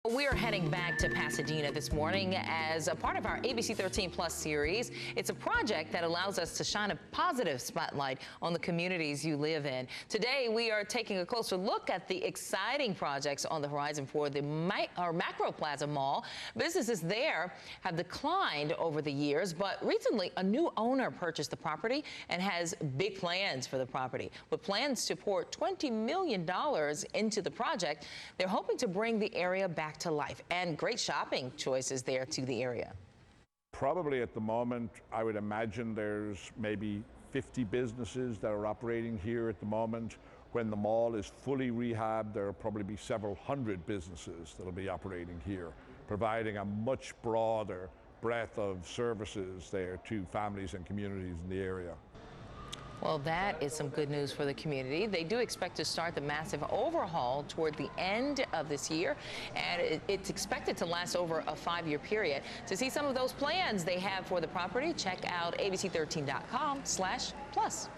We are heading back to Pasadena this morning as a part of our ABC 13 Plus series. It's a project that allows us to shine a positive spotlight on the communities you live in. Today, we are taking a closer look at the exciting projects on the horizon for the Macroplaza Mall. Businesses there have declined over the years, but recently a new owner purchased the property and has big plans for the property. With plans to pour $20 million into the project, they're hoping to bring the area back to life and great shopping choices there to the area. Probably at the moment, I would imagine there's maybe 50 businesses that are operating here at the moment. When the mall is fully rehabbed, there will probably be several hundred businesses that will be operating here, providing a much broader breadth of services there to families and communities in the area. Well, that is some good news for the community. They do expect to start the massive overhaul toward the end of this year, and it's expected to last over a 5-year period. To see some of those plans they have for the property, check out abc13.com/plus.